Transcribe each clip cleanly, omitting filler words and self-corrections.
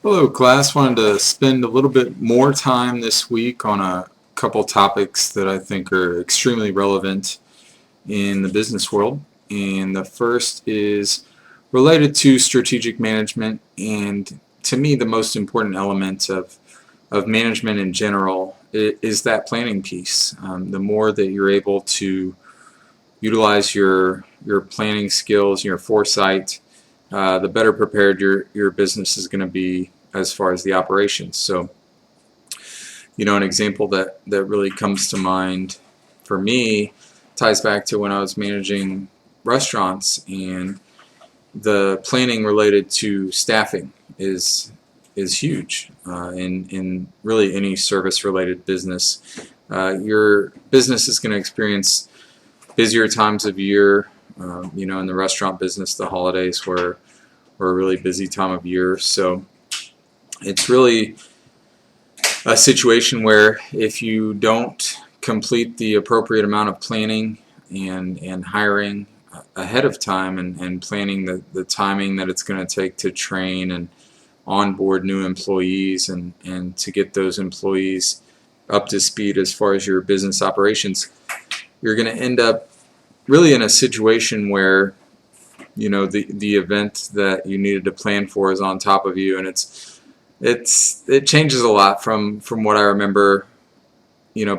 Hello, class. Wanted to spend a little bit more time this week on a couple topics that I think are extremely relevant in the business world. And the first is related to strategic management, and to me, the most important element of management in general is that planning piece. The more that you're able to utilize your planning skills, your foresight, the better prepared your business is going to be as far as the operations. So, an example that really comes to mind for me ties back to when I was managing restaurants, and the planning related to staffing is huge in really any service related business. Your business is going to experience busier times of year. In the restaurant business, the holidays were a really busy time of year. So it's really a situation where if you don't complete the appropriate amount of planning and hiring ahead of time and planning the timing that it's going to take to train and onboard new employees and to get those employees up to speed as far as your business operations, you're going to end up really in a situation where the event that you needed to plan for is on top of you, and it changes a lot from what I remember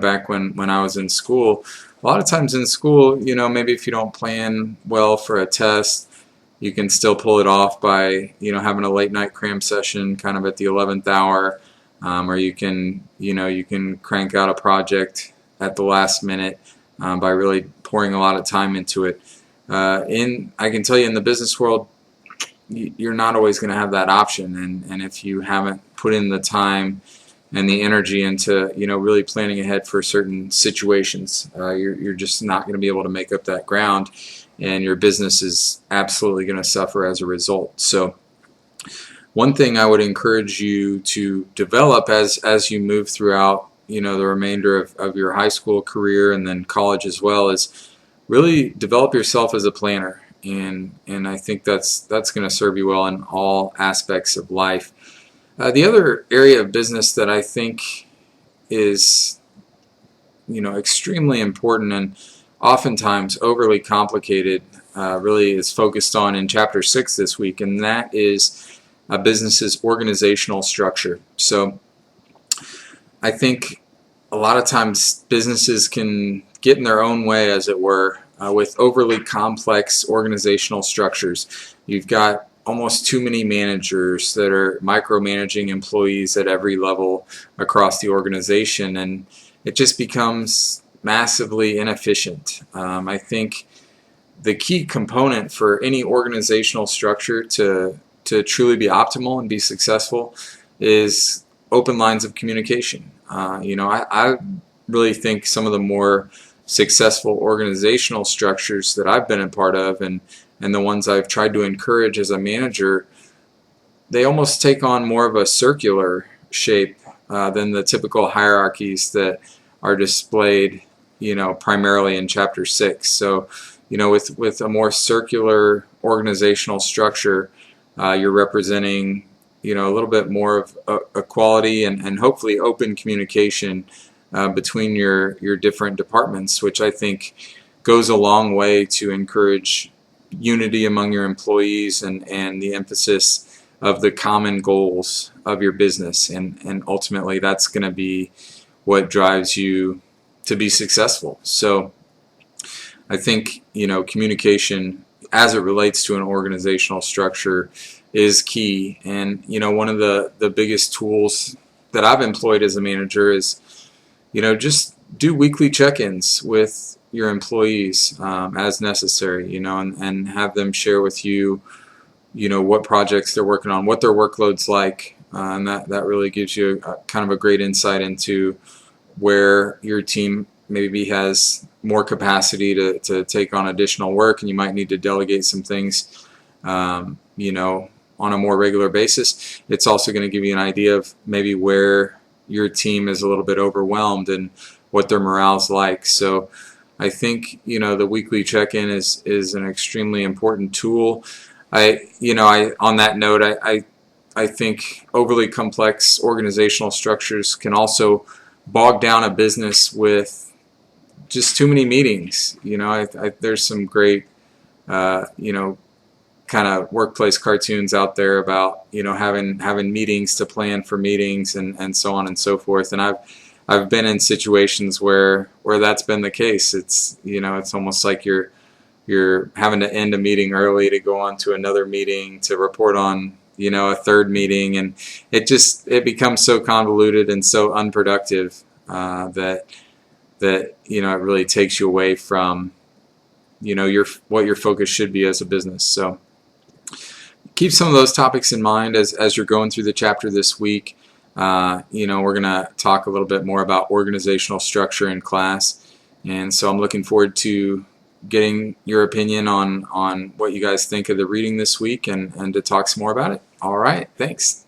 back when I was in school. A lot of times in school, maybe if you don't plan well for a test, you can still pull it off by having a late night cram session kind of at the 11th hour, or you can crank out a project at the last minute by really pouring a lot of time into it. I can tell you in the business world, you're not always going to have that option, and if you haven't put in the time and the energy into really planning ahead for certain situations, you're just not going to be able to make up that ground, and your business is absolutely going to suffer as a result. So one thing I would encourage you to develop as you move throughout the remainder of your high school career and then college as well is really develop yourself as a planner, and I think that's going to serve you well in all aspects of life. The other area of business that I think is extremely important and oftentimes overly complicated really is focused on in chapter 6 this week, and that is a business's organizational structure. So I think a lot of times businesses can get in their own way, as it were, with overly complex organizational structures. You've got almost too many managers that are micromanaging employees at every level across the organization, and it just becomes massively inefficient. I think the key component for any organizational structure to truly be optimal and be successful is open lines of communication. I really think some of the more successful organizational structures that I've been a part of and the ones I've tried to encourage as a manager, they almost take on more of a circular shape than the typical hierarchies that are displayed primarily in chapter 6. So with a more circular organizational structure, you're representing a little bit more of equality and hopefully open communication between your different departments, which I think goes a long way to encourage unity among your employees and the emphasis of the common goals of your business, and ultimately that's going to be what drives you to be successful. So I think communication as it relates to an organizational structure is key, and one of the biggest tools that I've employed as a manager is just do weekly check-ins with your employees as necessary, and have them share with you what projects they're working on, what their workload's like, and that really gives you kind of a great insight into where your team maybe has more capacity to take on additional work, and you might need to delegate some things on a more regular basis. It's also going to give you an idea of maybe where your team is a little bit overwhelmed and what their morale's like. So I think the weekly check-in is an extremely important tool. I on that note, I I think overly complex organizational structures can also bog down a business with just too many meetings. There's some great, kind of workplace cartoons out there about having meetings to plan for meetings and so on and so forth. And I've been in situations where that's been the case. It's almost like you're having to end a meeting early to go on to another meeting to report on a third meeting, and it becomes so convoluted and so unproductive that it really takes you away from what your focus should be as a business. So keep some of those topics in mind as you're going through the chapter this week. We're going to talk a little bit more about organizational structure in class, and so I'm looking forward to getting your opinion on what you guys think of the reading this week and to talk some more about it. All right, thanks.